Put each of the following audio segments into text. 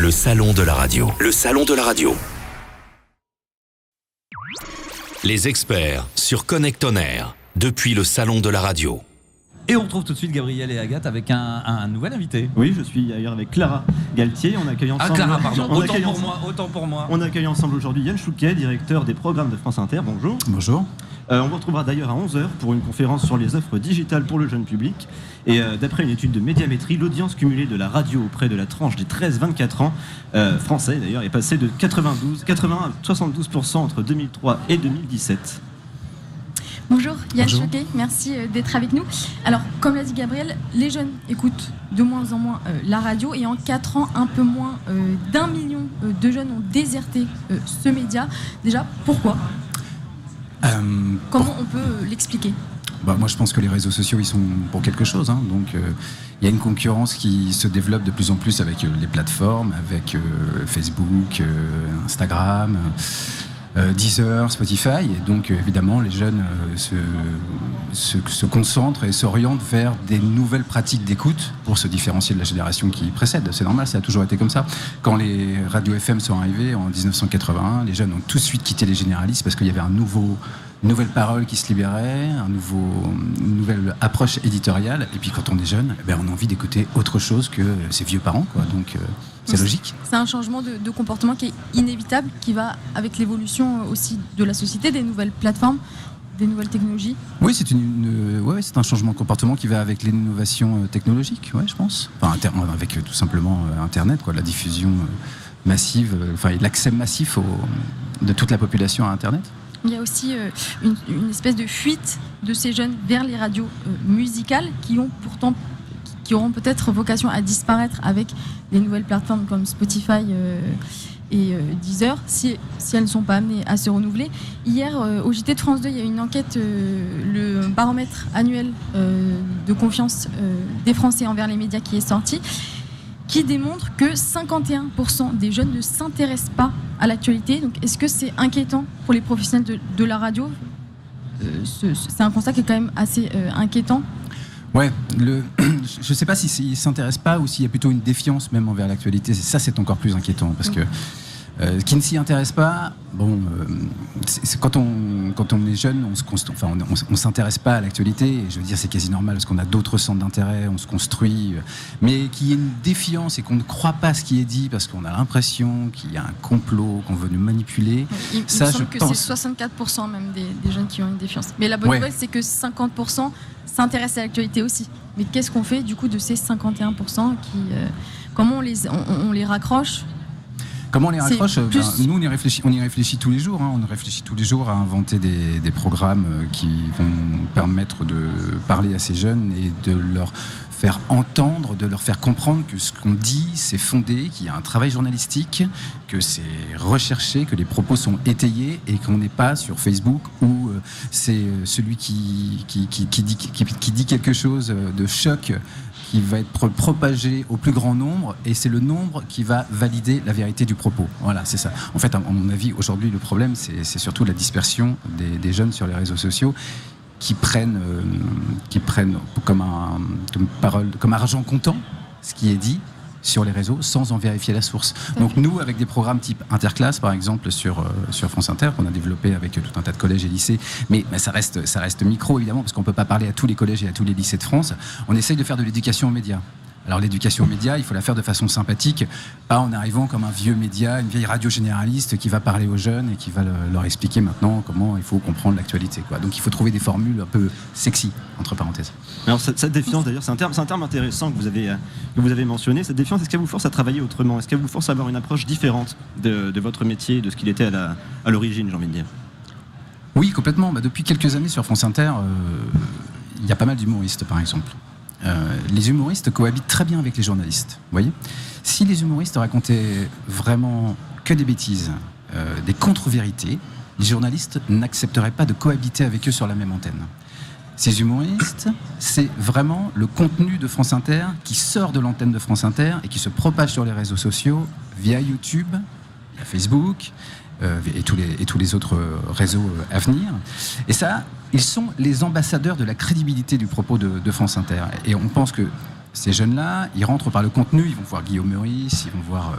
Le salon de la radio. Le salon de la radio. Les experts sur Connect On Air, depuis le salon de la radio. Et on retrouve tout de suite Gabriel et Agathe avec un nouvel invité. Oui, je suis ailleurs avec Clara Galtier. On accueille ensemble. Clara, pardon. Autant pour moi. On accueille ensemble aujourd'hui Yann Chouquet, directeur des programmes de France Inter. Bonjour. Bonjour. On vous retrouvera d'ailleurs à 11h pour une conférence sur les offres digitales pour le jeune public. Et d'après une étude de Médiamétrie, l'audience cumulée de la radio auprès de la tranche des 13-24 ans, français d'ailleurs, est passée de 80 à 72% entre 2003 et 2017. Bonjour Yann Chouquet, merci d'être avec nous. Alors, comme l'a dit Gabriel, les jeunes écoutent de moins en moins la radio et en 4 ans, un peu moins d'1 million de jeunes ont déserté ce média. Déjà, pourquoi ? Comment on peut l'expliquer ? Moi, je pense que les réseaux sociaux, ils sont pour quelque chose. Donc, il y a une concurrence qui se développe de plus en plus avec les plateformes, avec Facebook, Instagram, Deezer, Spotify. Et donc, évidemment, les jeunes se concentrent et s'orientent vers des nouvelles pratiques d'écoute pour se différencier de la génération qui précède. C'est normal, ça a toujours été comme ça. Quand les radios FM sont arrivées en 1981, les jeunes ont tout de suite quitté les généralistes parce qu'il y avait une nouvelle parole qui se libérait, une nouvelle approche éditoriale. Et puis quand on est jeune, on a envie d'écouter autre chose que ses vieux parents, quoi. Donc c'est logique. C'est un changement de comportement qui est inévitable, qui va avec l'évolution aussi de la société, des nouvelles plateformes, des nouvelles technologies. Oui, c'est un changement de comportement qui va avec l'innovation technologique, je pense. Avec tout simplement Internet, quoi, la diffusion massive, l'accès massif de toute la population à Internet. Il y a aussi une espèce de fuite de ces jeunes vers les radios musicales qui auront peut-être vocation à disparaître avec les nouvelles plateformes comme Spotify et Deezer si elles ne sont pas amenées à se renouveler. Hier, au JT de France 2, il y a une enquête, le baromètre annuel de confiance des Français envers les médias qui est sorti, qui démontre que 51% des jeunes ne s'intéressent pas à l'actualité. Donc, est-ce que c'est inquiétant pour les professionnels de la radio ? C'est un constat qui est quand même assez inquiétant. Ouais, je ne sais pas s'ils ne s'intéressent pas ou s'il y a plutôt une défiance même envers l'actualité. Ça, c'est encore plus inquiétant parce que qui ne s'y intéresse pas, quand on est jeune, on s'intéresse pas à l'actualité. Et je veux dire, c'est quasi normal parce qu'on a d'autres centres d'intérêt, on se construit. Mais qu'il y ait une défiance et qu'on ne croit pas ce qui est dit parce qu'on a l'impression qu'il y a un complot, qu'on veut nous manipuler. Il me semble que c'est 64% même des jeunes qui ont une défiance. Mais la bonne nouvelle, c'est que 50% s'intéressent à l'actualité aussi. Mais qu'est-ce qu'on fait du coup de ces 51% comment on les raccroche ? Comment on les raccroche ? Nous, on y réfléchit tous les jours. On réfléchit tous les jours à inventer des programmes qui vont permettre de parler à ces jeunes et de leur faire entendre, de leur faire comprendre que ce qu'on dit, c'est fondé, qu'il y a un travail journalistique, que c'est recherché, que les propos sont étayés et qu'on n'est pas sur Facebook où c'est celui qui dit quelque chose de choc qui va être propagé au plus grand nombre et c'est le nombre qui va valider la vérité du propos. Voilà, c'est ça. En fait, à mon avis, aujourd'hui, le problème, c'est surtout la dispersion des jeunes sur les réseaux sociaux qui prennent comme argent comptant ce qui est dit sur les réseaux sans en vérifier la source. Donc nous, avec des programmes type Interclasse, par exemple, sur France Inter, qu'on a développé avec tout un tas de collèges et lycées, mais ça reste micro, évidemment, parce qu'on ne peut pas parler à tous les collèges et à tous les lycées de France, on essaye de faire de l'éducation aux médias. Alors l'éducation aux médias, il faut la faire de façon sympathique, pas en arrivant comme un vieux média, une vieille radio généraliste qui va parler aux jeunes et qui va leur expliquer maintenant comment il faut comprendre l'actualité, quoi. Donc il faut trouver des formules un peu sexy, entre parenthèses. Alors cette défiance, d'ailleurs, c'est un terme intéressant que vous avez mentionné. Cette défiance, est-ce qu'elle vous force à travailler autrement ? Est-ce qu'elle vous force à avoir une approche différente de votre métier, de ce qu'il était à l'origine, j'ai envie de dire ? Oui, complètement. Depuis quelques années sur France Inter, il y a pas mal d'humoristes, par exemple. Les humoristes cohabitent très bien avec les journalistes. Vous voyez ? Si les humoristes racontaient vraiment que des bêtises, des contre-vérités, les journalistes n'accepteraient pas de cohabiter avec eux sur la même antenne. Ces humoristes, c'est vraiment le contenu de France Inter qui sort de l'antenne de France Inter et qui se propage sur les réseaux sociaux via YouTube, via Facebook et tous les autres réseaux à venir. Et ça, ils sont les ambassadeurs de la crédibilité du propos de France Inter. Et on pense que ces jeunes-là, ils rentrent par le contenu, ils vont voir Guillaume Meurice, ils vont voir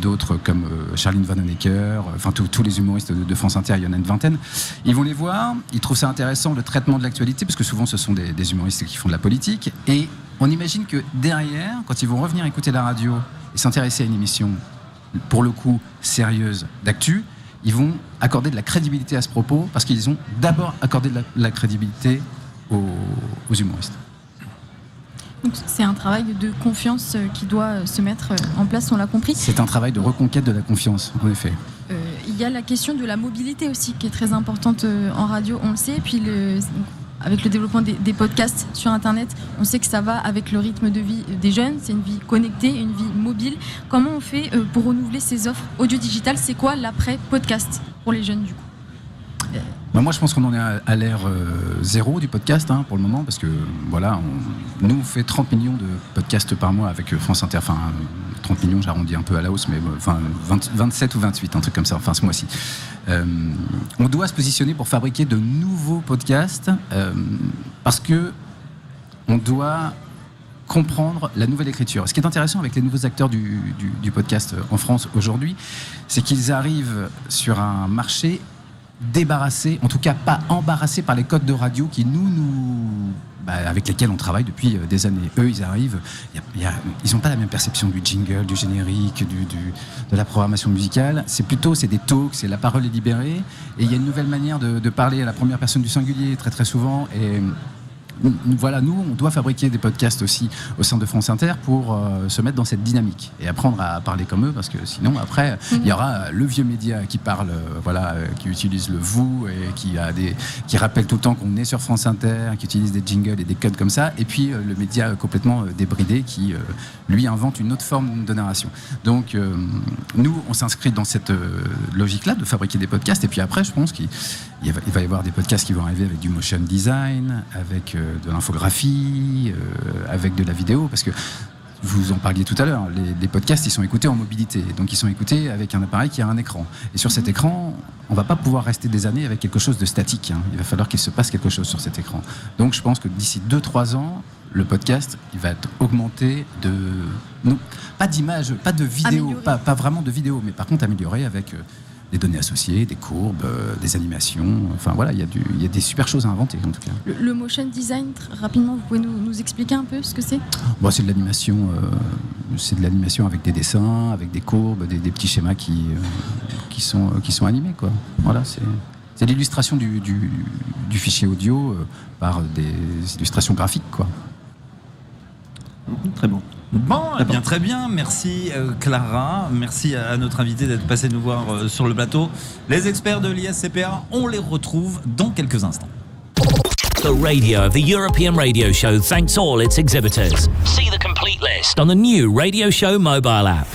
d'autres comme Charline Vanhoenacker, enfin tous les humoristes de France Inter, il y en a une vingtaine. Ils vont les voir, ils trouvent ça intéressant, le traitement de l'actualité, parce que souvent ce sont des humoristes qui font de la politique, et on imagine que derrière, quand ils vont revenir écouter la radio et s'intéresser à une émission, pour le coup, sérieuse, d'actu, ils vont accorder de la crédibilité à ce propos, parce qu'ils ont d'abord accordé de la crédibilité aux humoristes. Donc c'est un travail de confiance qui doit se mettre en place, on l'a compris. C'est un travail de reconquête de la confiance, en effet. Il y a la question de la mobilité aussi, qui est très importante en radio, on le sait. Et puis avec le développement des podcasts sur Internet, on sait que ça va avec le rythme de vie des jeunes. C'est une vie connectée, une vie mobile. Comment on fait pour renouveler ces offres audio-digitales ? C'est quoi l'après-podcast pour les jeunes, du coup ? Moi, je pense qu'on en est à l'ère zéro du podcast pour le moment, parce que voilà, nous on fait 30 millions de podcasts par mois avec France Inter. Enfin, 30 millions, j'arrondis un peu à la hausse, mais enfin 27 ou 28, un truc comme ça, enfin ce mois-ci. On doit se positionner pour fabriquer de nouveaux podcasts, parce que on doit comprendre la nouvelle écriture. Ce qui est intéressant avec les nouveaux acteurs du podcast en France aujourd'hui, c'est qu'ils arrivent sur un marché débarrassés, en tout cas pas embarrassés par les codes de radio qui avec lesquels on travaille depuis des années. Eux, ils arrivent, ils n'ont pas la même perception du jingle, du générique, de la programmation musicale. C'est des talks, c'est la parole est libérée, et il y a une nouvelle manière de parler à la première personne du singulier très très souvent. Et voilà, nous, on doit fabriquer des podcasts aussi au sein de France Inter pour se mettre dans cette dynamique et apprendre à parler comme eux, parce que sinon, après, il y aura le vieux média qui parle, qui utilise le vous et qui rappelle tout le temps qu'on est sur France Inter, qui utilise des jingles et des codes comme ça, et puis le média complètement débridé qui, lui, invente une autre forme de narration. Donc, nous, on s'inscrit dans cette logique-là de fabriquer des podcasts, et puis après, je pense qu'il va y avoir des podcasts qui vont arriver avec du motion design, avec de l'infographie, avec de la vidéo, parce que vous en parliez tout à l'heure, les podcasts, ils sont écoutés en mobilité, donc ils sont écoutés avec un appareil qui a un écran. Et sur cet écran, on ne va pas pouvoir rester des années avec quelque chose de statique. Il va falloir qu'il se passe quelque chose sur cet écran. Donc je pense que d'ici 2-3 ans, le podcast, il va être augmenté pas d'image, pas de vidéo, pas vraiment de vidéo, mais par contre amélioré avec des données associées, des courbes, des animations. Enfin voilà, il y a des super choses à inventer en tout cas. Le motion design, rapidement, vous pouvez nous expliquer un peu ce que c'est ? C'est de l'animation avec des dessins, avec des courbes, des petits schémas qui sont animés, quoi. Voilà, c'est l'illustration du fichier audio par des illustrations graphiques, quoi. Très bon. Bon, très bien. Merci Clara. Merci à notre invité d'être passé nous voir sur le plateau. Les experts de l'ISCPA, on les retrouve dans quelques instants. The radio of the European Radio Show thanks all its exhibitors. See the complete list on the new Radio Show mobile app.